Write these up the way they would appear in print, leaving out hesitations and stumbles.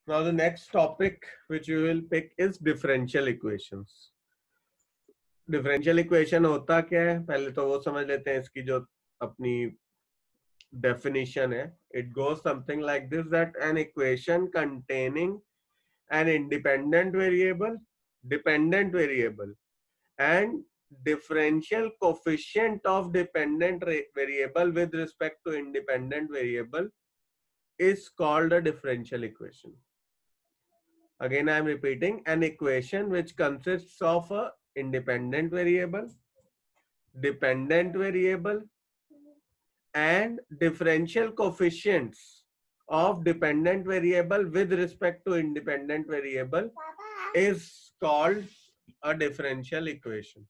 Now the next topic which we will pick is differential equations. Differential equation होता क्या है, पहले तो वो समझ लेते हैं इसकी जो अपनी definition है. It goes something like this, that an equation containing an independent variable, dependent variable and differential coefficient of dependent variable with respect to independent variable is called a differential equation. Again I am repeating, an equation which consists of a independent variable, dependent variable and differential coefficients of dependent variable with respect to independent variable is called a differential equation.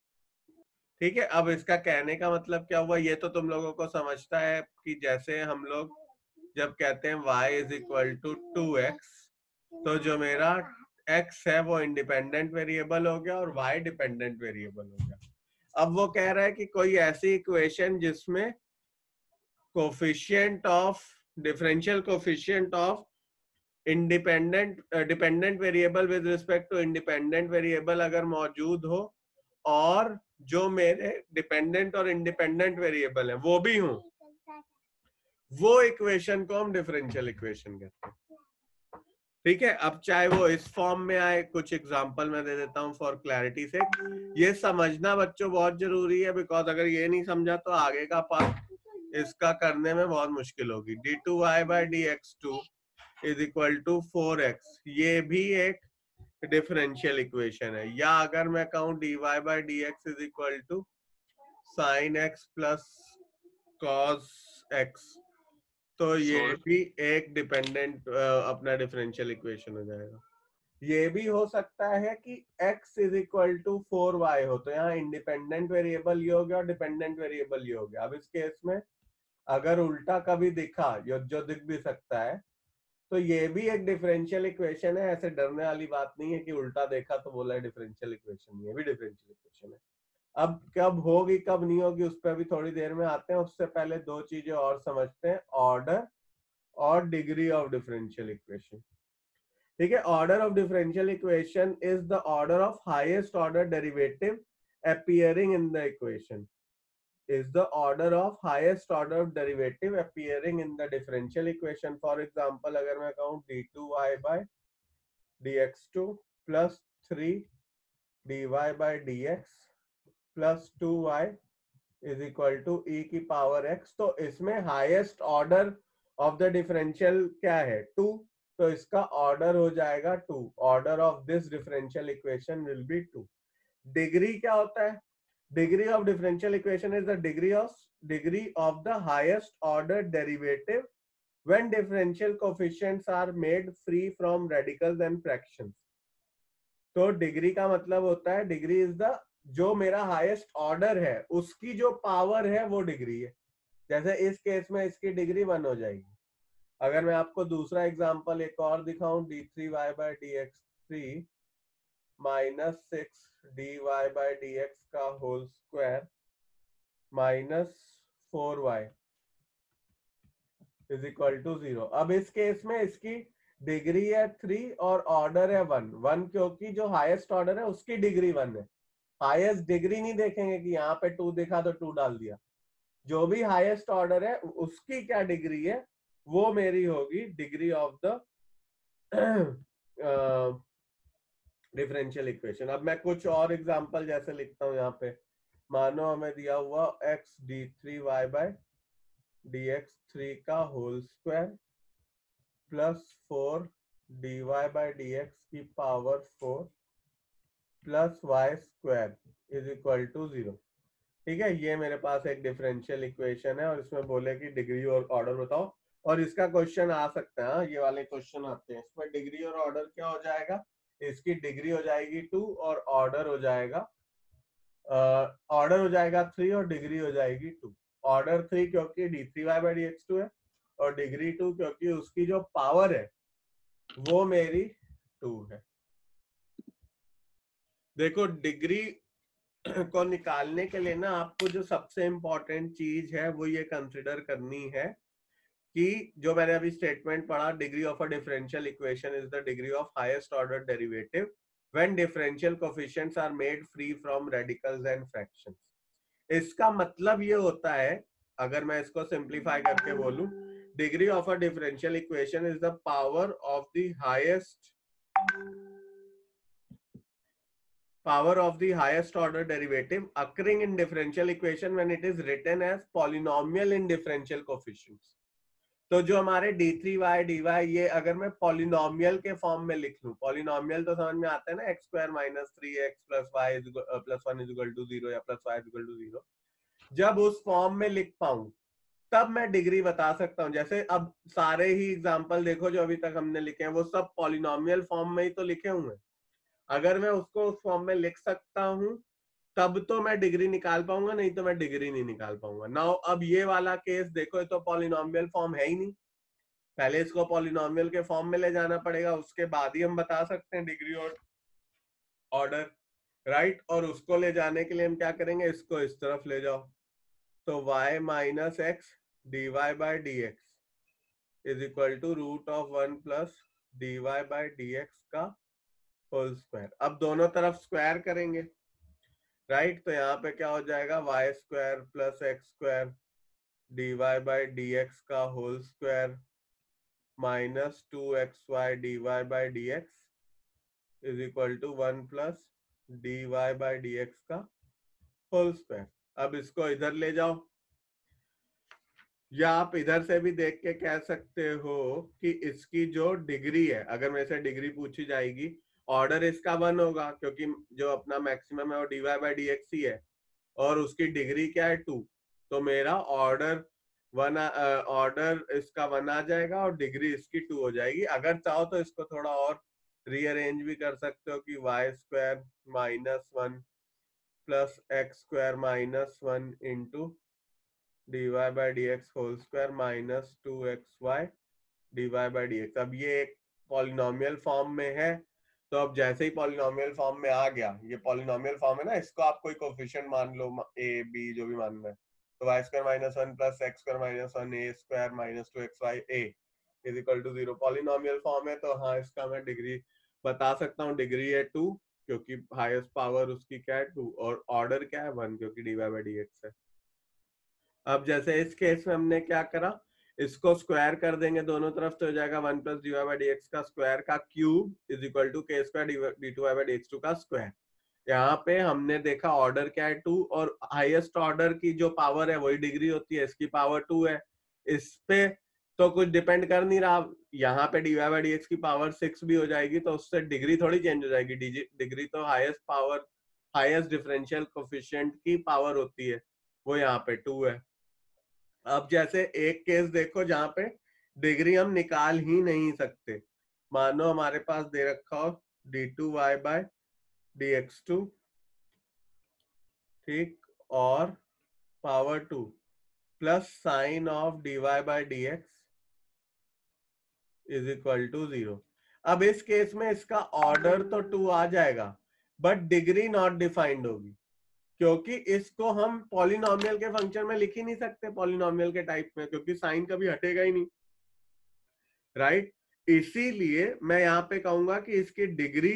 ठीक है, अब इसका कहने का मतलब क्या हुआ, ये तो तुम लोगों को समझता है कि जैसे हम लोग जब कहते हैं y is equal to 2x, तो जो मेरा x है वो इंडिपेंडेंट वेरिएबल हो गया और y डिपेंडेंट वेरिएबल हो गया. अब वो कह रहा है कि कोई ऐसी इक्वेशन जिसमें coefficient of differential coefficient of independent dependent variable with respect to independent variable अगर मौजूद हो और जो मेरे डिपेंडेंट और इंडिपेंडेंट वेरिएबल है वो भी हो, वो इक्वेशन को हम डिफरेंशियल इक्वेशन कहते हैं. ठीक है, अब चाहे वो इस फॉर्म में आए, कुछ एग्जांपल मैं दे देता हूं फॉर क्लैरिटी से. ये समझना बच्चों बहुत जरूरी है, बिकॉज अगर ये नहीं समझा तो आगे का पार्ट इसका करने में बहुत मुश्किल होगी. d2y by dx2 is equal to 4x, ये भी एक डिफरेंशियल इक्वेशन है. या अगर मैं कहूं dy by dx is equal to sin x plus cos x, तो ये भी एक डिपेंडेंट अपना डिफरेंशियल इक्वेशन हो जाएगा. ये भी हो सकता है कि x is equal to 4y हो, तो यहाँ इंडिपेंडेंट वेरिएबल ये हो गया और डिपेंडेंट वेरिएबल ये हो गया. अब इस केस में अगर उल्टा कभी दिखा, जो दिख भी सकता है, तो ये भी एक डिफरेंशियल इक्वेशन है. ऐसे डरने वाली बात नहीं है कि उल्टा देखा तो बोला है डिफरेंशियल इक्वेशन, ये भी डिफरेंशियल इक्वेशन है. अब कब होगी कब नहीं होगी उस पर भी थोड़ी देर में आते हैं. उससे पहले दो चीजें और समझते हैं, ऑर्डर और डिग्री ऑफ डिफरेंशियल इक्वेशन. ठीक है, order of differential equation is the order of highest order derivative appearing in the equation, is the order of highest order derivative appearing in the differential equation. For example, अगर मैं कहूँ d2y by dx2 plus 3 dy by dx plus 2y is equal to e की power x, तो इसमें highest order of the differential क्या है, 2, तो इसका ऑर्डर हो जाएगा 2. Order of this differential equation will be 2. Degree क्या होता है, degree of differential equation is the degree of the highest order derivative when differential coefficients are made free from radicals and fractions. तो डिग्री का मतलब होता है, डिग्री इज द, जो मेरा हाईएस्ट ऑर्डर है उसकी जो पावर है वो डिग्री है. जैसे इस केस में इसकी डिग्री 1 हो जाएगी. अगर मैं आपको दूसरा एग्जांपल एक और दिखाऊं, d3y by dx3 minus 6 dy by dx का whole square minus 4y is equal to 0. अब इस केस में इसकी डिग्री है 3 और ऑर्डर है 1, क्योंकि जो हाईएस्ट ऑर्डर है उसकी डिग्री 1 है. हाईएस्ट डिग्री नहीं देखेंगे कि यहाँ पे 2 देखा तो 2 डाल दिया. जो भी हाईएस्ट ऑर्डर है उसकी क्या डिग्री है, वो मेरी होगी degree of the differential equation. अब मैं कुछ और एग्जांपल जैसे लिखता हूं यहाँ पे. मानो हमें दिया हुआ x d3y by dx3 का whole square plus 4 dy by dx की power 4 plus y square is equal to 0. ठीक है, ये मेरे पास एक डिफरेंशियल इक्वेशन है और इसमें बोले कि डिग्री और ऑर्डर बताओ. और इसका क्वेश्चन आ सकता है, ये वाले क्वेश्चन आते हैं. इसमें डिग्री और ऑर्डर क्या हो जाएगा, इसकी डिग्री हो जाएगी 2 और ऑर्डर हो जाएगा 3 और डिग्री हो जाएगी 2. ऑर्डर 3 क्योंकि d3y by dx2 है और डिग्री 2 क्योंकि उसकी जो पावर है वो मेरी 2 है. देखो, डिग्री को निकालने के लिए ना आपको जो सबसे इंपॉर्टेंट चीज है वो ये कंसिडर करनी है कि जो मैंने अभी स्टेटमेंट पढ़ा, degree of a differential equation is the degree of highest order derivative when differential coefficients are made free from radicals and fractions. इसका मतलब ये होता है, अगर मैं इसको सिंप्लीफाई करके बोलूं, degree of a differential equation is the power of the highest order derivative occurring in differential equation when it is written as polynomial in differential coefficients। तो जो हमारे d3y dy ये अगर मैं पॉलिनोमियल के फॉर्म में लिख लूं, पॉलिनोमियल तो समझ में आता है ना, x square minus 3x plus y plus 1 is equal to 0 या plus y is equal to 0, जब उस फॉर्म में लिख पाऊं तब मैं डिग्री बता सकता हूं। जैसे अब सारे ही एग्जांपल देखो जो अभी तक हमने लिखे हैं वो सब पॉलिनोमियल फॉर्म में ही तो लिखे हुए हैं। अगर मैं उसको उस फॉर्म में लिख सकता हूं तब तो मैं डिग्री निकाल पाऊंगा, नहीं तो मैं डिग्री नहीं निकाल पाऊंगा। नाउ अब ये वाला केस देखो, तो पॉलिनोमियल फॉर्म है ही नहीं, पहले इसको पॉलिनोमियल के फॉर्म में ले जाना पड़ेगा, उसके बाद ही हम बता सकते हैं डिग्री और ऑर्डर, राइट। और उसको ले जाने के लिए हम क्या करेंगे, इसको इस तरफ ले जाओ, तो y minus x d y by d x is equal to root of 1 plus d y by d x का होल स्क्वायर। अब दोनों तरफ स्क्वायर करेंगे, राइट। तो यहाँ पे क्या हो जाएगा, y square plus x square d y by d x का whole square minus 2xy dy by dx is equal to 1 plus dy by dx का होल स्क्वायर। अब इसको इधर ले जाओ, या आप इधर से भी देख के कह सकते हो कि इसकी जो डिग्री है, अगर मेरे से डिग्री पूछी जाएगी, ऑर्डर इसका 1 होगा क्योंकि जो अपना मैक्सिमम है वो dy by dx ही है, और उसकी डिग्री क्या है 2, तो मेरा ऑर्डर इसका 1 आ जाएगा और डिग्री इसकी 2 हो जाएगी। अगर चाहो तो इसको थोड़ा और रीअरेंज भी कर सकते हो कि y square minus 1 plus x square minus 1 into d y by d x whole square minus 2xy d y by d x. अब ये एक पॉलिनोमियल फॉर्म में है, तो अब जैसे ही पॉलिनोमियल फॉर्म में आ गया, ये पॉलिनोमियल फॉर्म है ना, इसको आप कोई कोफिशिएंट मान लो, ए बी जो भी मानना है, तो y square minus 1 plus x square minus 1 a square minus 2xy a is equal to 0 polynomial form है। तो हाँ, इसका मैं डिग्री बता सकता हूँ, डिग्री है 2 क्योंकि हाईएस्ट पावर उसकी क्या है 2, और ऑर्डर क्या है 1 क्योंकि d y by d x है। अब जैसे इस केस में हमने क्या करा, इसको स्क्वायर कर देंगे दोनों तरफ, तो हो जाएगा 1 plus d y by d x का स्क्वायर का cube is equal to k square d two y by d x two का स्क्वायर। यहाँ पे हमने देखा ऑर्डर क्या है 2, और हाईएस्ट ऑर्डर की जो पावर है वही डिग्री होती है, इसकी पावर 2 है। इस पे तो कुछ डिपेंड कर नहीं रहा, यहाँ पे d y by d x की पावर 6 भी हो जाएगी, तो उससे डिग्री थोड़ी चेंज हो जाएगी। डिग्री तो highest power, highest differential coefficient की पावर होती है, वो यहाँ पे 2 है। अब जैसे एक केस देखो जहां पे डिग्री हम निकाल ही नहीं सकते, मानो हमारे पास दे रखा हो d2y बाय dx2, ठीक, और power 2 plus sine of dy by dx is equal to 0। अब इस केस में इसका ऑर्डर तो 2 आ जाएगा, बट डिग्री नॉट डिफाइंड होगी, क्योंकि इसको हम पॉलिनोमियल के फंक्शन में लिख ही नहीं सकते, पॉलिनोमियल के टाइप में, क्योंकि साइन कभी हटेगा ही नहीं, राइट। इसीलिए मैं यहाँ पे कहूंगा कि इसकी डिग्री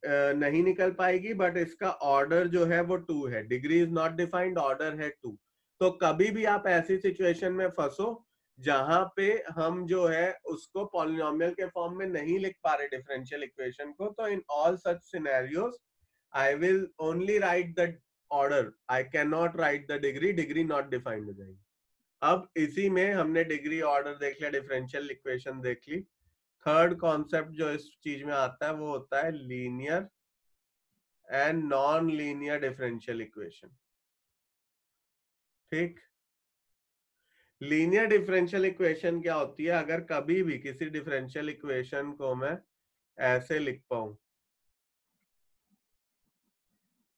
नहीं निकल पाएगी, बट इसका ऑर्डर जो है वो 2 है। Degree is not defined, order है 2। तो कभी भी आप ऐसी सिचुएशन में फंसो जहां पे हम जो है उसको पॉलिनोमियल के फॉर्म में नहीं लिख पा रहे डिफरेंशियल इक्वेशन को, तो in all such scenarios I will only right the order, I can not right the degree, degree not defined हो जाएगी। अब इसी में हमने डिग्री ऑर्डर देख लिया, डिफरेंशियल इक्वेशन देख ली। थर्ड कॉन्सेप्ट जो इस चीज में आता है वो होता है linear and non linear differential equation, ठीक। लीनियर डिफरेंशियल इक्वेशन क्या होती है, अगर कभी भी किसी डिफरेंशियल इक्वेशन को मैं ऐसे लिख पाऊं,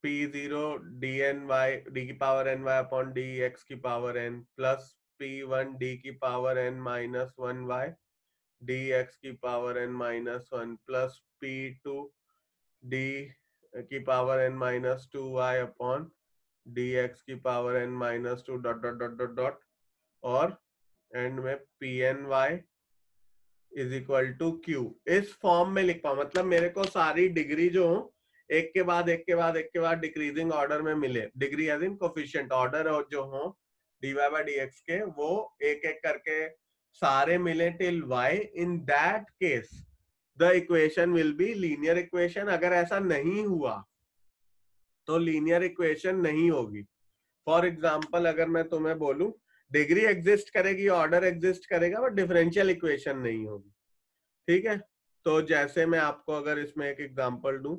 p0 dny d की पावर ny अपॉन dx की power n plus p1 d की power n minus 1y dx की power n minus 1 plus p2 d की power n minus 2y upon dx की power n minus 2 dot dot dot dot dot, और end में p n y is equal to q इस form में लिख पाऊं, मतलब मेरे को सारी डिग्री जो हो एक के बाद एक के बाद एक के बाद डिक्रीजिंग ऑर्डर में मिले, degree as in coefficient order जो हो dy by dx के वो एक एक करके सारे मिले till y, in that case the equation will be linear equation. अगर ऐसा नहीं हुआ तो लीनियर इक्वेशन नहीं होगी। फॉर एग्जाम्पल अगर मैं तुम्हें बोलूं डिग्री एग्जिस्ट करेगी, ऑर्डर एग्जिस्ट करेगा, बट डिफरेंशियल इक्वेशन नहीं होगी। ठीक है, तो जैसे मैं आपको अगर इसमें एक एग्जांपल दूं,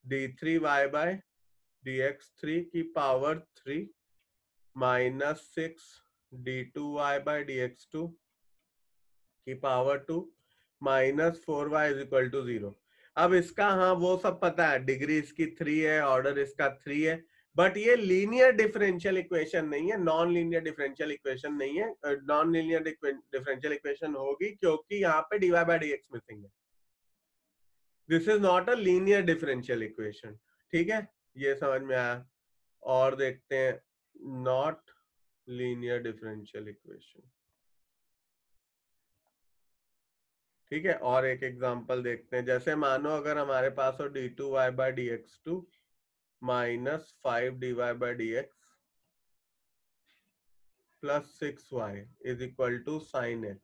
d3y बाय dx3 की power 3 minus 6 d2y by dx2 की power 2 minus 4y is equal to 0। अब इसका हाँ वो सब पता है, डिग्री इसकी 3 है, ऑर्डर इसका 3 है, बट ये लीनियर डिफरेंशियल इक्वेशन नहीं है, नॉन लीनियर डिफरेंशियल इक्वेशन नहीं है। नॉन लीनियर डिफरेंशियल इक्वेशन होगी क्योंकि यहाँ पे dy by dx मिसिंग है। This is not a linear differential equation. ठीक है, ये समझ में आया। और देखते हैं नॉट लीनियर डिफरेंशियल इक्वेशन। ठीक है, और एक एग्जांपल देखते हैं। जैसे मानो अगर हमारे पास हो d2y by dx2 minus 5dy by dx plus 6y is equal to sine x।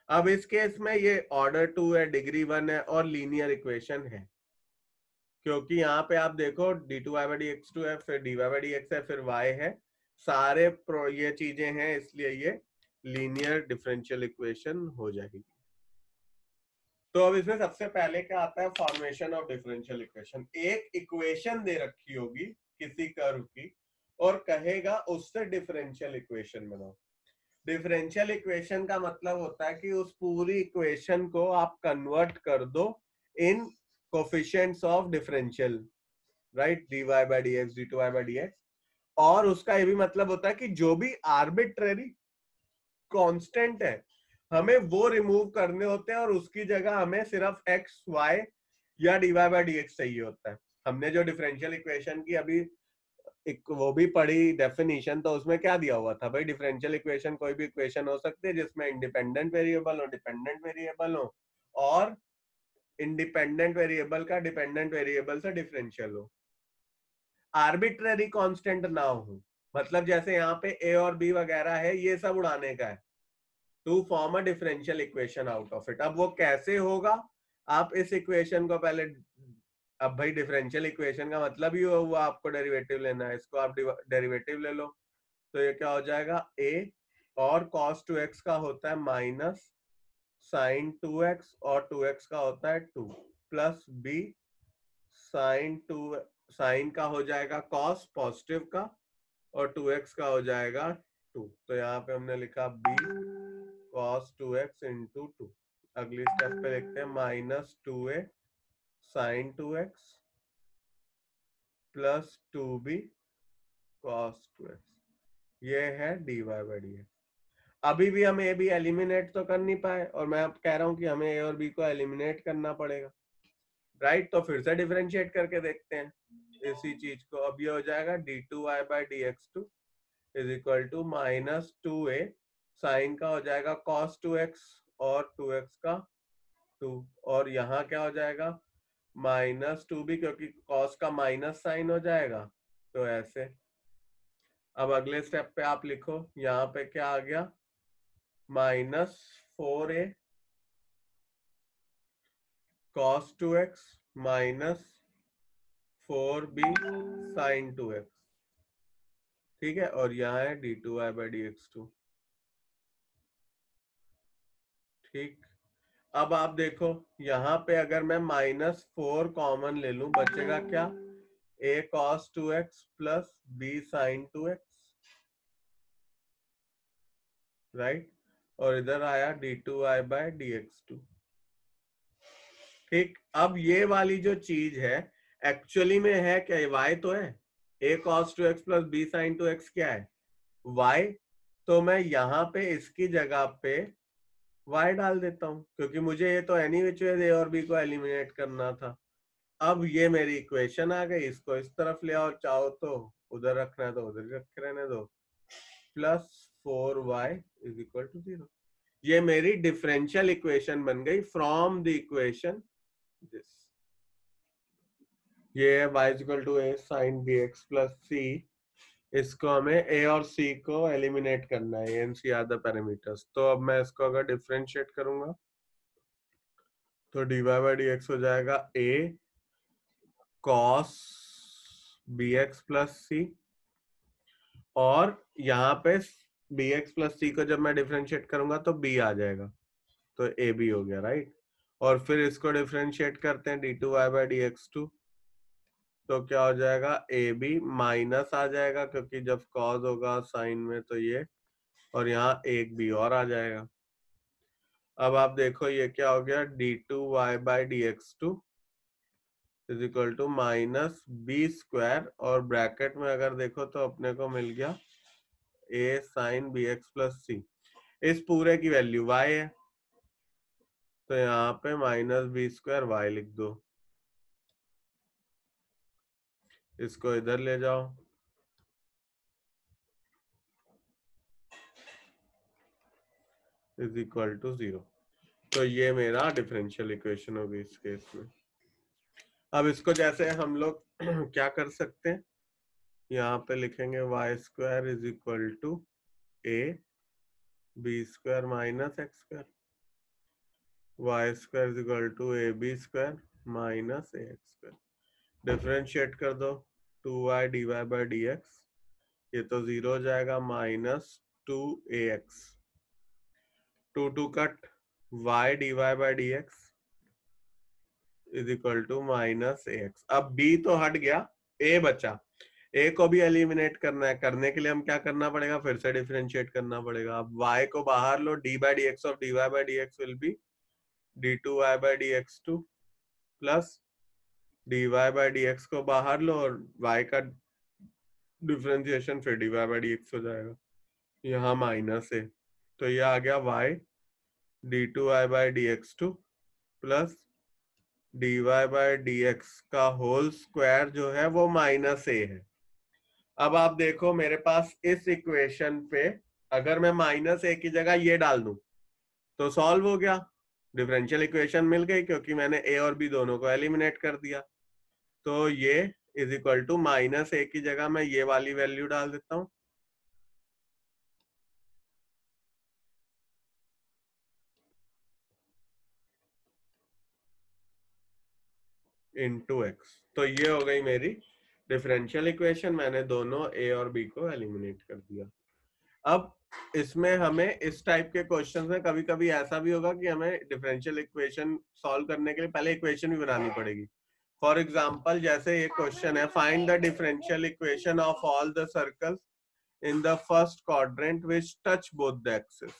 अब इस केस में ये ऑर्डर 2 है, डिग्री 1 है और लीनियर इक्वेशन है, क्योंकि यहाँ पे आप देखो d2y बाय dx2 है, फिर dy बाय dx है, फिर y है, सारे ये चीजें हैं, इसलिए ये लीनियर डिफरेंशियल इक्वेशन हो जाएगी। तो अब इसमें सबसे पहले क्या आता है, फॉर्मेशन ऑफ डिफरेंशियल इक्वेशन। एक इक्वेशन दे रखी होगी किसी कर्व की और कहेगा उससे डिफरेंशियल इक्वेशन बनाओ। डिफरेंशियल इक्वेशन का मतलब होता है कि उस पूरी इक्वेशन को आप कन्वर्ट कर दो in coefficients of differential, right, dy by dx d2y by dx। और उसका ये भी मतलब होता है कि जो भी आर्बिट्रेरी कांस्टेंट है हमें वो रिमूव करने होते हैं और उसकी जगह हमें सिर्फ x y या dy by dx चाहिए होता है। हमने जो डिफरेंशियल इक्वेशन की अभी एक वो भी पढ़ी डेफिनेशन, तो उसमें क्या दिया हुआ था भाई, डिफरेंशियल इक्वेशन कोई भी इक्वेशन हो सकती है जिसमें इंडिपेंडेंट वेरिएबल हो, डिपेंडेंट वेरिएबल हो, और इंडिपेंडेंट वेरिएबल का डिपेंडेंट वेरिएबल से डिफरेंशियल हो, आर्बिट्ररी कांस्टेंट ना हो। मतलब जैसे यहाँ पे ए और बी वगैरह है, ये सब उड़ाने का है to form a differential equation out of it. अब वो कैसे होगा, आप इस इक्वेशन को पहले, अब भाई डिफरेंशियल इक्वेशन का मतलब ही हुआ आपको डेरिवेटिव लेना है, इसको आप डेरिवेटिव ले लो, तो ये क्या हो जाएगा, a और cos 2x का होता है माइनस साइन 2x और 2x का होता है 2 प्लस b साइन 2 साइन का हो जाएगा cos पॉजिटिव का और 2x का हो जाएगा 2। तो यहाँ पे हमने लिखा b cos 2x इंटू 2। अगली स्टेप पे लिखते हैं minus 2a sign 2x plus 2b cos 2x। ये है dy by dx। अभी भी हम ए बी एलिमिनेट तो कर नहीं पाए और मैं अब कह रहा हूं कि हमें ए और बी को एलिमिनेट करना पड़ेगा, राइट। तो फिर से डिफरेंशिएट करके देखते हैं इसी चीज को। अब ये हो जाएगा d2y by dx2 is equal to minus 2a sine का हो जाएगा cos 2x और 2x का 2, और यहाँ क्या हो जाएगा माइनस 2b क्योंकि cos का माइनस साइन हो जाएगा, तो ऐसे। अब अगले स्टेप पे आप लिखो, यहाँ पे क्या आ गया minus 4a cos 2x minus 4b sin 2x। ठीक है, और यहाँ है d2y by dx2। ठीक, अब आप देखो यहाँ पे अगर मैं माइनस 4 कॉमन ले लूं, बचेगा क्या, a cos 2x plus b sin 2x, right, और इधर आया d2y by dx2। ठीक, अब ये वाली जो चीज है एक्चुअली में है क्या, y तो है, a cos 2x plus b sin 2x क्या है, y। तो मैं यहाँ पे इसकी जगह पे y डाल देता हूँ क्योंकि मुझे ये तो एनी विच वे ए और बी को एलिमिनेट करना था। अब ये मेरी इक्वेशन आ गई, इसको इस तरफ ले आओ, चाहो तो उधर रखना है तो उधर रखे रहने दो, plus 4y is equal to 0। ये मेरी डिफरेंशियल इक्वेशन बन गई फ्रॉम द इक्वेशन दिस। ये है y is equal to a sin bx plus c। इसको हमें a और c को एलिमिनेट करना है, and c are the parameters. तो अब मैं इसको अगर डिफरेंशिएट करूंगा तो dy बाई dx हो जाएगा a cos bx plus c, और यहाँ पे bx प्लस c को जब मैं डिफरेंशिएट करूंगा तो b आ जाएगा, तो ए बी हो गया, राइट। और फिर इसको डिफरेंशिएट करते हैं d2y बाई dx2, तो क्या हो जाएगा ए बी माइनस आ जाएगा क्योंकि जब कॉस होगा साइन में तो ये, और यहाँ एक बी और आ जाएगा। अब आप देखो ये क्या हो गया, d2y by dx2 is equal to minus b square, और ब्रैकेट में अगर देखो तो अपने को मिल गया a sine b x plus c. इस पूरे की वैल्यू y है तो यहाँ पे माइनस बी स्क्वायर वाई लिख दो, इसको इधर ले जाओ, इज इक्वल टू 0। तो ये मेरा डिफरेंशियल इक्वेशन होगी इस केस में। अब इसको जैसे हम लोग क्या कर सकते हैं, यहाँ पे लिखेंगे y square is equal to a b square minus x square, y square is equal to a b square minus a x square. Differentiate कर दो 2y dy बाई dx, ये तो 0 हो जाएगा, minus 2ax, 2 cut y dy by dx is equal to minus ax। अब b तो हट गया, a बचा, a को भी एलिमिनेट करना है। करने के लिए हम क्या करना पड़ेगा, फिर से डिफरेंशिएट करना पड़ेगा। अब y को बाहर लो, d by dx of dy by dx will be d2y by dx2 plus dy by dx को बाहर लो और y का डिफरेंशिएशन फिर dy बाई dx हो जाएगा, यहाँ माइनस है तो ये आ गया y d2y by dx2 plus dy by dx का होल स्क्वायर जो है वो माइनस ए है। अब आप देखो मेरे पास इस इक्वेशन पे अगर मैं माइनस ए की जगह ये डाल दूं तो सॉल्व हो गया, डिफरेंशियल इक्वेशन मिल गई क्योंकि मैंने ए और बी दोनों को एलिमिनेट कर दिया। तो ये इज इक्वल टू माइनस ए की जगह मैं ये वाली वैल्यू डाल देता हूं, इंटू एक्स। तो ये हो गई मेरी डिफरेंशियल इक्वेशन, मैंने दोनों ए और बी को एलिमिनेट कर दिया। अब इसमें हमें इस टाइप के क्वेश्चन में कभी कभी ऐसा भी होगा कि हमें डिफरेंशियल इक्वेशन सॉल्व करने के लिए पहले इक्वेशन भी बनानी पड़ेगी। फॉर एग्जाम्पल जैसे ये क्वेश्चन है, find the differential equation of all the circles in the first quadrant which touch both the axis.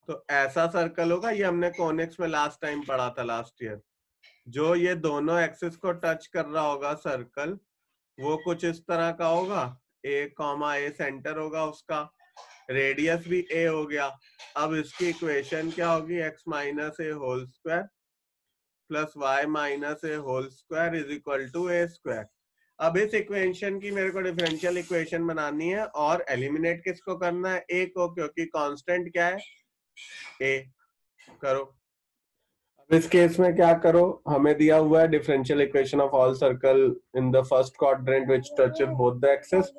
तो ऐसा सर्कल होगा, ये हमने कॉनिक्स में लास्ट टाइम पढ़ा था लास्ट ईयर, जो ये दोनों एक्सिस को टच कर रहा होगा सर्कल, वो कुछ इस तरह का होगा, ए कॉमा ए सेंटर होगा उसका, रेडियस भी ए हो गया। अब इसकी इक्वेशन क्या होगी, x minus a whole square plus y minus a whole square is equal to a square. अब इस इक्वेशन की मेरे को डिफरेंशियल इक्वेशन बनानी है और एलिमिनेट किसको करना है, ए को, क्योंकि कांस्टेंट क्या है ए। करो। अब इस केस में क्या करो, हमें दिया हुआ है differential equation of all circle in the first quadrant which touches both the axis.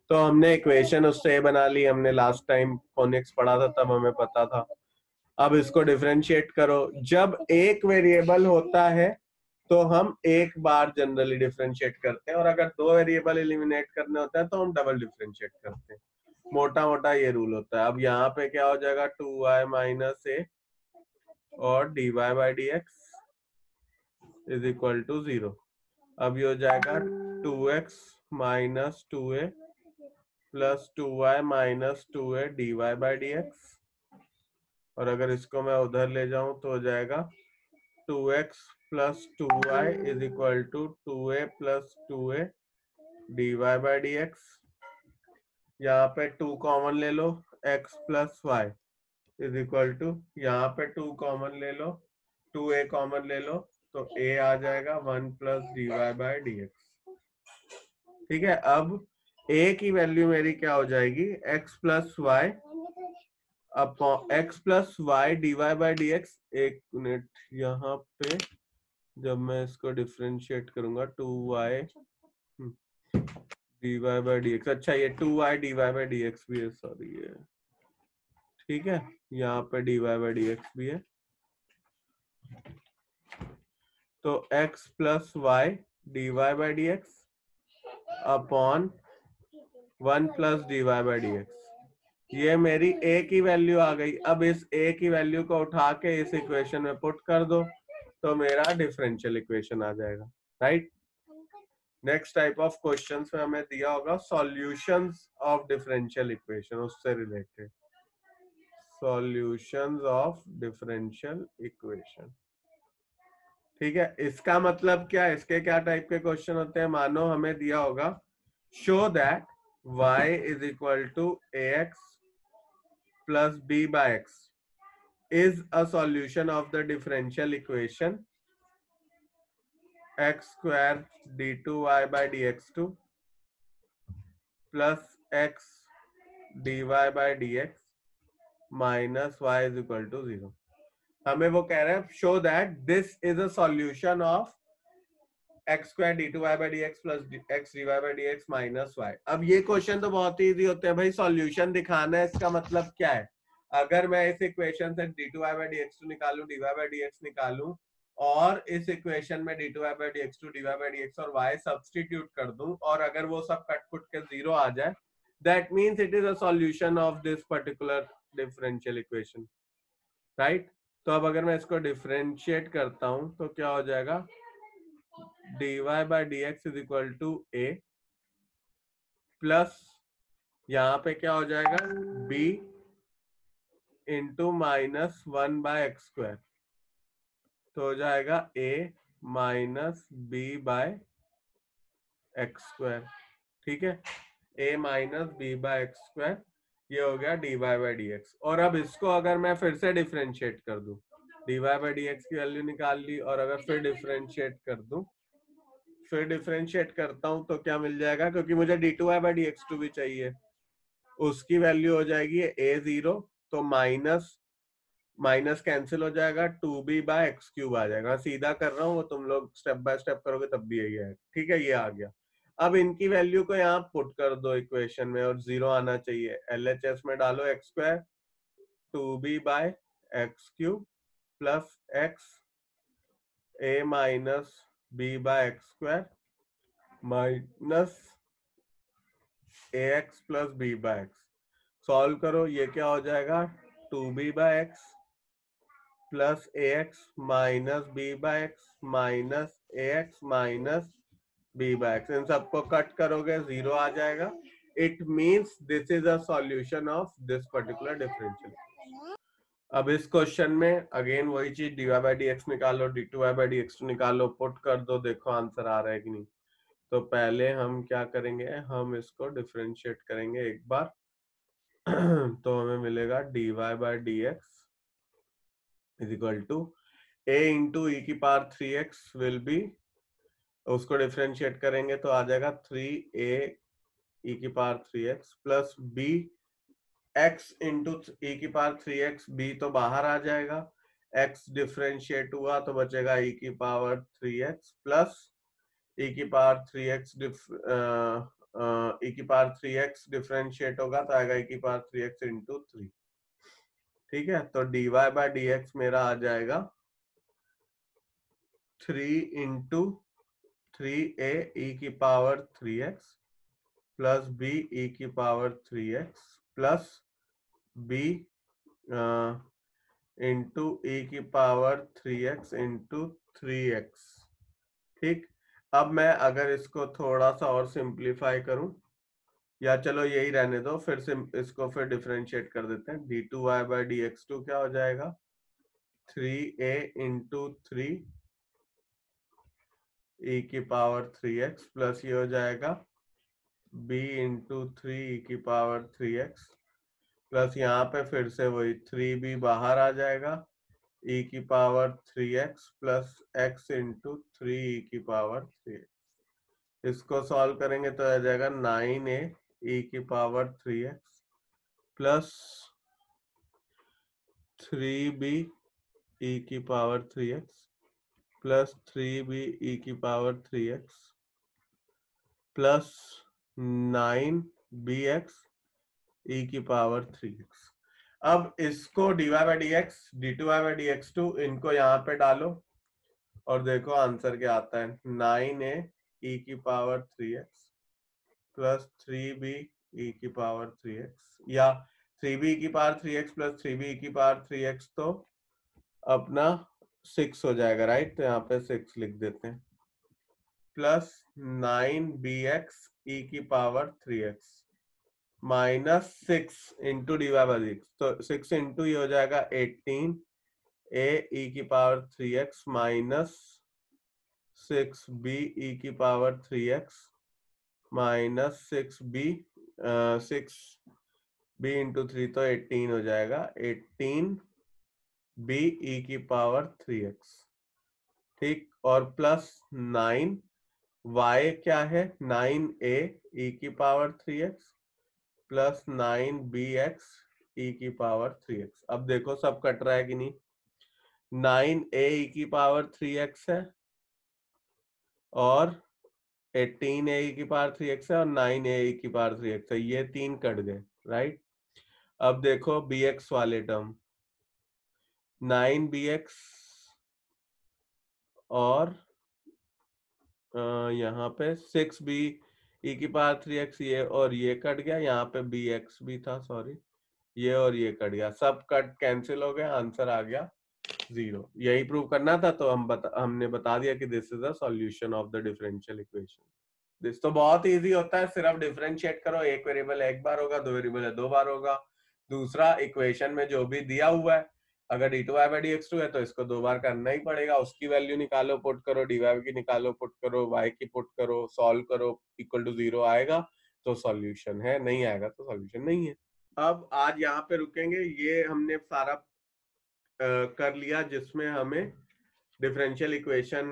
तो हमने इक्वेशन उससे बना ली, हमने लास्ट टाइम कॉनिक्स पढ़ा था तब हमें पता था। अब इसको डिफरेंशिएट करो, जब एक वेरिएबल होता है तो हम एक बार जनरली डिफरेंशिएट करते हैं, और अगर दो वेरिएबल एलिमिनेट करने होता है तो हम डबल डिफरेंशिएट करते हैं। मोटा मोटा ये रूल होता है। अब यहाँ पे क्या हो जाएगा, 2y माइनस ए और dy by dx is equal to 0। अब ये हो जाएगा 2x minus 2a plus 2y minus 2a dy by dx, और अगर इसको मैं उधर ले जाऊं तो हो जाएगा 2x plus 2y is equal to 2a plus 2a dy by dx। यहाँ पे 2 कॉमन ले लो, x plus y is equal to, यहाँ पे 2 कॉमन ले लो, 2a कॉमन ले लो तो a आ जाएगा 1 प्लस dy बाई dx। ठीक है। अब ए की वैल्यू मेरी क्या हो जाएगी, x plus y upon x plus y d y by d x. एक मिनट, यहाँ पे जब मैं इसको डिफ्रेंशिएट करूंगा 2y d y by d x, अच्छा ये 2y d y by d x भी है, सॉरी ये ठीक है, यहाँ पे d y by d x भी है। तो x plus y d y by d x upon 1 plus d y by d x, ये मेरी a की वैल्यू आ गई। अब इस a की वैल्यू को उठा के इस इक्वेशन में पुट कर दो तो मेरा डिफरेंशियल इक्वेशन आ जाएगा, right. Next type of questions में हमें दिया होगा सॉल्यूशंस ऑफ डिफरेंशियल इक्वेशन, उससे related solutions of differential equation. ठीक है, इसका मतलब क्या है, इसके क्या टाइप के क्वेश्चन होते हैं। मानो हमें दिया होगा show that y is equal to ax plus b by x is a solution of the differential equation x square d2y by dx2 plus x dy by dx minus y is equal to 0। हमें वो कह रहे हैं show that this is a solution of x square d two y by d x plus x d y by d x minus y. अब ये question तो बहुत ही easy होते हैं भाई, सॉल्यूशन दिखाना है, इसका मतलब क्या है, अगर मैं इस इक्वेशन से d two y by d x two निकालू, d y by d x निकालू और इस इक्वेशन में d two y by d x two, d y by d x और वाई सब्सटीट्यूट कर दूं और अगर वो सब कट कुट के 0 आ जाए, that means it is a solution of this particular differential equation, right. तो अब अगर मैं इसको डिफरेंशिएट करता हूं तो क्या हो जाएगा, dy by dx is equal to a plus यहाँ पे क्या हो जाएगा b into minus 1 by x square, तो हो जाएगा a minus b by x square. ठीक है, a minus b by x square, ये हो गया dy बाई डी एक्स। और अब इसको अगर मैं फिर से डिफरेंशिएट कर दूं, dy बाई डी एक्स की वैल्यू निकाल ली और अगर फिर डिफरेंशिएट कर दूं, फिर डिफरेंशिएट करता हूं तो क्या मिल जाएगा, क्योंकि मुझे d two y by d x two भी चाहिए, उसकी वैल्यू हो जाएगी a0, तो माइनस माइनस कैंसिल हो जाएगा, 2b बाय एक्स क्यूब आ जाएगा। सीधा कर रहा हूँ, वो तुम लोग स्टेप बाय स्टेप करोगे तब भी यही है। ठीक है, ये आ गया। अब इनकी वैल्यू को यहाँ पुट कर दो इक्वेशन में और 0 आना चाहिए। LHS में डालो x square 2b by x cube plus x a minus b by x square minus ax plus b by x. Solve करो, ये क्या हो जाएगा 2b by x plus ax minus b by x minus ax minus b by x. इन सबको cut करोगे 0 आ जाएगा। It means this is a solution of this particular differential. अब इस क्वेश्चन में अगेन वही चीज, dy बाई डी एक्स निकालो, d2y by d x two निकालो, पुट कर दो, देखो आंसर आ रहा है कि नहीं। तो पहले हम क्या करेंगे, हम इसको डिफरेंशिएट करेंगे एक बार तो हमें मिलेगा dy by d x is equal to a into e की पावर 3x विल बी, उसको डिफरेंशिएट करेंगे तो आ जाएगा 3a ई की power 3x plus b x into e की पावर 3x, b तो बाहर आ जाएगा, x डिफरेंशिएट हुआ तो बचेगा e की पावर 3x प्लस e की पावर 3x e की पावर 3x डिफरेंशिएट होगा तो आएगा e की पावर 3x इंटू 3। ठीक है, तो dy बाई डी एक्स मेरा आ जाएगा 3 इंटू 3a e की power 3x plus b e की power 3x plus b into e की पावर 3x इंटू 3x। ठीक, अब मैं अगर इसको थोड़ा सा और सिंप्लीफाई करूं, या चलो यही रहने दो, फिर से इसको फिर डिफरेंशिएट कर देते हैं। d2y by d x to क्या हो जाएगा 3a इंटू 3 e की पावर 3x प्लस ये हो जाएगा b इंटू 3 e की पावर 3x प्लस यहाँ पे फिर से वही 3b बाहर आ जाएगा, e की power 3x plus x into 3 e की पावर 3x। इसको सॉल्व करेंगे तो आ जाएगा 9a e की power 3x plus 3b e की power 3x plus 3b e की power 3x plus 9bx e की पावर 3x। अब इसको dy by d x, d two y by d x two, इनको यहाँ पे डालो और देखो आंसर क्या आता है। 9a e की power 3x plus 3b e की पावर 3x, या 3b की पावर 3x प्लस 3b की पावर 3x तो अपना 6 हो जाएगा, राइट। तो यहाँ पे 6 लिख देते हैं, प्लस 9bx e की power 3x minus 6 into d y by x, तो 6 इंटू ये हो जाएगा 18 a e की power 3x minus 6b e की power 3x minus 6b 6b into 3 तो 18 हो जाएगा, 18b e की पावर 3x, ठीक। और प्लस 9 y क्या है, 9a e की power 3x plus 9bx e की पावर 3x। अब देखो सब कट रहा है कि नहीं। 9a e की पावर 3x है और 18a e की पावर 3x है और 9a e की पावर 3x है, ये तीन कट गए, राइट। अब देखो bx वाले टर्म, 9bx और यहाँ पे 6b e की पावर 3x, ये और ये कट गया, यहाँ पे bx भी था, सॉरी, ये और ये कट गया, सब कट कैंसिल हो गया, आंसर आ गया 0। यही प्रूव करना था, तो हमने बता दिया कि this is the solution of the differential equation. This तो बहुत इजी होता है, सिर्फ डिफरेंशिएट करो, एक वेरिएबल एक बार होगा, दो वेरिएबल है दो बार होगा। दूसरा, इक्वेशन में जो भी दिया हुआ है, अगर d two y by d x two है तो इसको दो बार करना ही पड़ेगा, उसकी वैल्यू निकालो पुट करो, डी वाई की निकालो पुट करो, वाई की पुट करो, सॉल्व करो, इक्वल टू 0 आएगा तो सॉल्यूशन है, नहीं आएगा तो सॉल्यूशन नहीं है। अब आज यहाँ पे रुकेंगे, ये हमने सारा कर लिया जिसमें हमें डिफरेंशियल इक्वेशन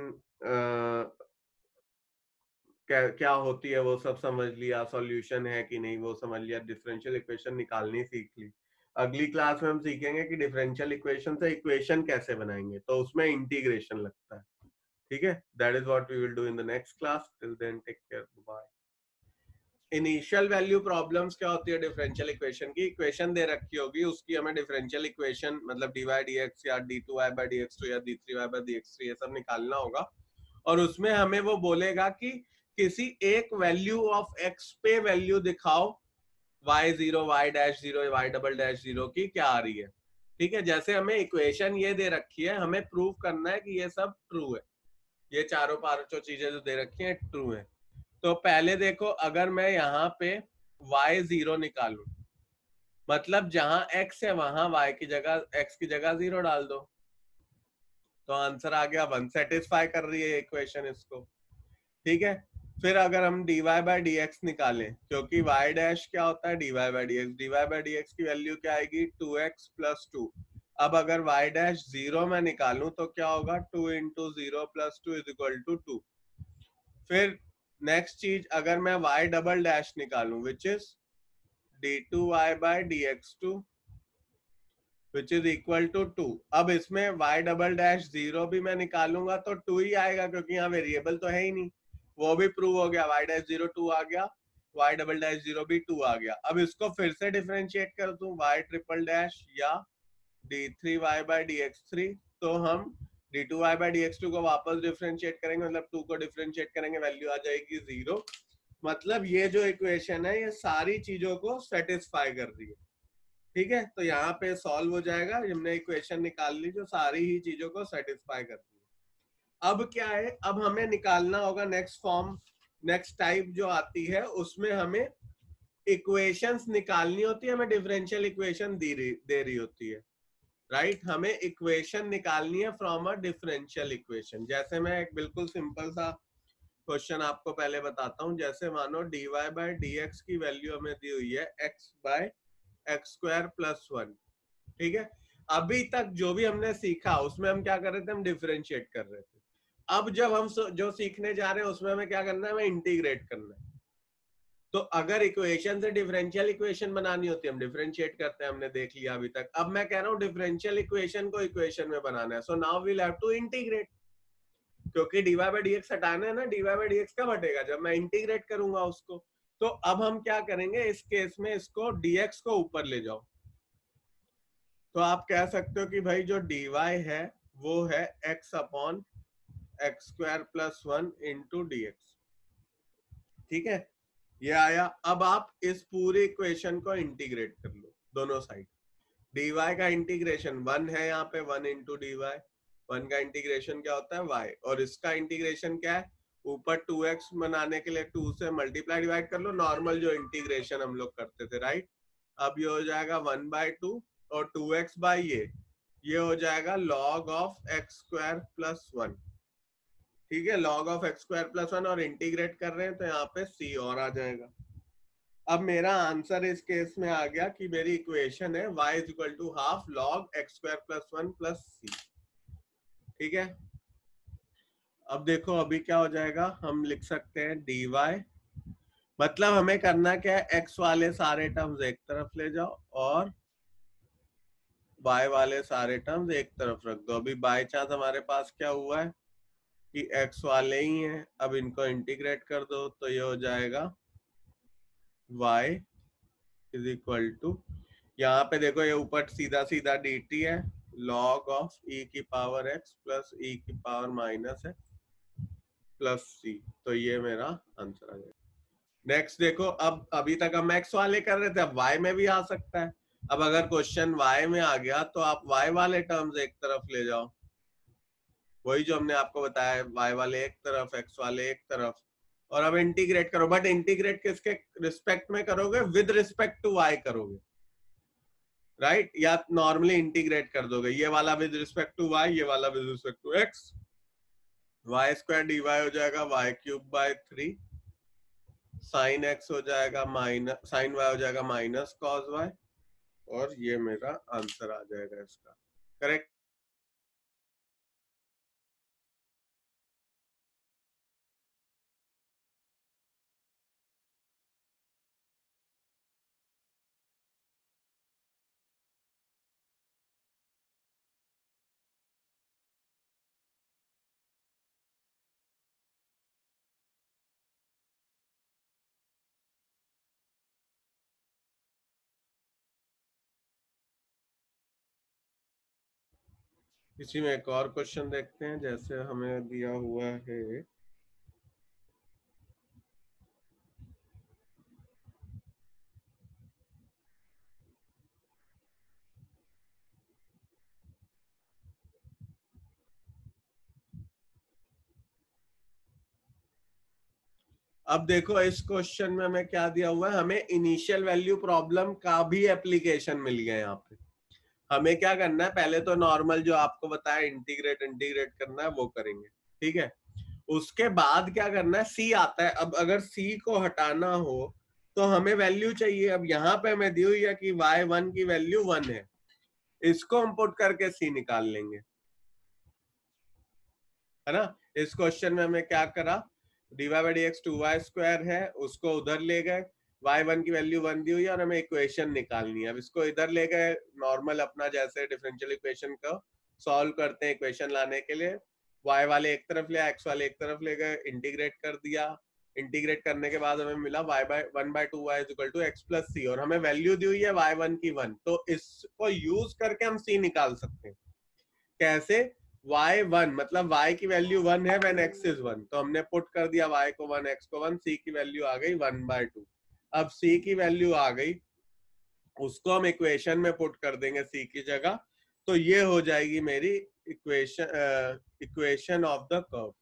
क्या होती है वो सब समझ लिया, सॉल्यूशन है कि नहीं वो समझ लिया, डिफरेंशियल इक्वेशन निकालनी सीख ली। अगली क्लास में हम सीखेंगे कि डिफरेंशियल इक्वेशन से इक्वेशन कैसे बनाएंगे, तो उसमें इंटीग्रेशन लगता है, ठीक है। That is what we will do in the next class. Till then take care, bye. Initial value problems क्या होती है डिफरेंशियल इक्वेशन की, इक्वेशन दे रखी होगी, उसकी हमें डिफरेंशियल इक्वेशन मतलब डी वाई डी एक्स या d two y by d x two या d three y by d x three, ये सब निकालना होगा। और उसमें हमें वो बोलेगा कि किसी एक वैल्यू ऑफ एक्स पे वैल्यू दिखाओ y0 y'0 y'0 की क्या आ रही है, ठीक है। जैसे हमें इक्वेशन ये दे रखी है, हमें प्रूव करना है कि ये सब ट्रू है, ये चारों पांचों चीजें जो दे रखी हैं ट्रू है। तो पहले देखो, अगर मैं यहाँ पे y0 निकालूं, मतलब जहां x है वहां y की जगह, x की जगह 0 डाल दो, तो आंसर आ गया 1, सेटिस्फाई कर रही है इक्वेशन इसको, ठीक है। फिर अगर हम dy बाई डी एक्स निकालें, क्योंकि y डैश क्या होता है dy by d x, dy by d x की वैल्यू क्या आएगी 2x प्लस 2। अब अगर y डैश 0 में निकालूं तो क्या होगा 2 into 0 plus 2 is equal to 2। फिर नेक्स्ट चीज, अगर मैं y डबल डैश निकालूं which is d2y by d x two which is equal to 2। अब इसमें y डबल डैश 0 भी मैं निकालूंगा तो 2 ही आएगा, क्योंकि यहाँ वेरिएबल तो है ही नहीं, वो भी प्रूव हो गया, y डैश 0 2 आ गया, y डबल डैश 0 भी 2 आ गया। अब इसको फिर से डिफरेंशिएट कर दूं, y ट्रिपल डैश या d3y by d x three, तो हम d2y by d x to को वापस डिफरेंशिएट करेंगे, मतलब 2 को डिफरेंशिएट करेंगे, वैल्यू आ जाएगी 0। मतलब ये जो इक्वेशन है ये सारी चीजों को सेटिस्फाई कर रही है, ठीक है। तो यहाँ पे सॉल्व हो जाएगा, हमने इक्वेशन निकाल ली जो सारी ही चीजों को सेटिस्फाई करती है। अब क्या है, अब हमें निकालना होगा नेक्स्ट फॉर्म, नेक्स्ट टाइप जो आती है उसमें हमें इक्वेशंस निकालनी होती है, हमें डिफरेंशियल इक्वेशन दे रही होती है, राइट। हमें इक्वेशन निकालनी है फ्रॉम अ डिफरेंशियल इक्वेशन। जैसे मैं एक बिल्कुल सिंपल सा क्वेश्चन आपको पहले बताता हूँ। जैसे मानो dy बाई डी एक्स की वैल्यू हमें दी हुई है x by x square plus 1, ठीक है। अभी तक जो भी हमने सीखा उसमें हम क्या कर रहे थे, हम डिफरेंशिएट कर रहे थे। अब जब हम जो सीखने जा रहे हैं उसमें हमें क्या करना है, हमें इंटीग्रेट करना है। तो अगर इक्वेशन से डिफरेंशियल इक्वेशन बनानी होती है, हम डिफरेंशिएट करते हैं, हमने देख लिया अभी तक। अब मैं कह रहा हूँ डिफरेंशियल इक्वेशन को इक्वेशन में बनाना है, so now we'll have to integrate, क्योंकि dy बाई dx हटाना है ना, dy बाई dx कब हटेगा, जब मैं इंटीग्रेट करूंगा उसको। तो अब हम क्या करेंगे इस केस में, इसको dx को ऊपर ले जाओ, तो आप कह सकते हो कि भाई जो dy है वो है x upon x square plus 1 into dx। ठीक है, ये आया। अब आप इस पूरी इक्वेशन को इंटीग्रेट कर लो दोनों साइड। dy का इंटीग्रेशन 1 है यहाँ पे, 1 इंटू dy, 1 का इंटीग्रेशन क्या होता है y, और इसका इंटीग्रेशन क्या है, ऊपर 2x बनाने के लिए 2 से मल्टीप्लाई डिवाइड कर लो, नॉर्मल जो इंटीग्रेशन हम लोग करते थे, राइट। अब ये हो जाएगा 1/2 और 2x बाई ये हो जाएगा log of x square plus 1। ठीक है, log of x square plus 1, और इंटीग्रेट कर रहे हैं तो यहाँ पे c और आ जाएगा। अब मेरा आंसर इस केस में आ गया कि मेरी इक्वेशन है y is equal to half log x square plus 1 plus c। ठीक है, अब देखो अभी क्या हो जाएगा, हम लिख सकते हैं dy, मतलब हमें करना क्या है, x वाले सारे टर्म्स एक तरफ ले जाओ और y वाले सारे टर्म्स एक तरफ रख दो। अभी बाय चांस हमारे पास क्या हुआ है कि x वाले ही हैं, अब इनको इंटीग्रेट कर दो तो ये हो जाएगा y इज इक्वल टू, यहाँ पे देखो ये ऊपर सीधा सीधा dt है, log ऑफ e की पावर x प्लस e की power minus x plus c, तो ये मेरा आंसर आ जाएगा। नेक्स्ट देखो, अब अभी तक हम x वाले कर रहे थे, अब y में भी आ सकता है। अब अगर क्वेश्चन y में आ गया तो आप y वाले टर्म्स एक तरफ ले जाओ, वही जो हमने आपको बताया, y वाले एक तरफ x वाले एक तरफ, और अब इंटीग्रेट करो। बट इंटीग्रेट किसके रिस्पेक्ट में करोगे, विद रिस्पेक्ट टू y करोगे, राइट या नॉर्मली इंटीग्रेट कर दोगे, ये वाला विद रिस्पेक्ट टू y, ये वाला with respect to x। Y square dy हो जाएगा y cube by 3, sine x हो जाएगा माइनस, साइन y हो जाएगा माइनस कॉस y, और ये मेरा आंसर आ जाएगा इसका, करेक्ट। इसी में एक और क्वेश्चन देखते हैं, जैसे हमें दिया हुआ है, अब देखो इस क्वेश्चन में हमें क्या दिया हुआ है, हमें इनिशियल वैल्यू प्रॉब्लम का भी एप्लीकेशन मिल गया यहाँ पे। हमें क्या करना है, पहले तो नॉर्मल जो आपको बताया इंटीग्रेट करना है वो करेंगे, ठीक है। उसके बाद क्या करना है, सी आता है। अब अगर सी को हटाना हो तो हमें वैल्यू चाहिए। अब यहाँ पे हमें दी हुई है कि y1 की वैल्यू 1 है, इसको हम पुट करके सी निकाल लेंगे, है ना। इस क्वेश्चन में हमें क्या करा, dy by dx 2y square है, उसको उधर ले गए, y1 की वैल्यू 1 दी हुई है और हमें इक्वेशन निकालनी है। अब इसको इधर ले गए, नॉर्मल अपना जैसे डिफरेंशियल इक्वेशन को सॉल्व करते हैं इक्वेशन लाने के लिए, y वाले एक तरफ ले, x वाले एक तरफ ले गए, इंटीग्रेट कर दिया। इंटीग्रेट करने के बाद हमें मिला y by 1/2 y is equal to x plus c, और हमें वैल्यू दी हुई है y1 की 1, तो इसको यूज करके हम c निकाल सकते हैं। कैसे, y1 मतलब y की वैल्यू 1 है व्हेन x इज 1, तो हमने पुट कर दिया y को 1 x को 1, c की वैल्यू आ गई 1/2। अब c की वैल्यू आ गई, उसको हम इक्वेशन में पुट कर देंगे c की जगह, तो ये हो जाएगी मेरी इक्वेशन ऑफ द कर्व।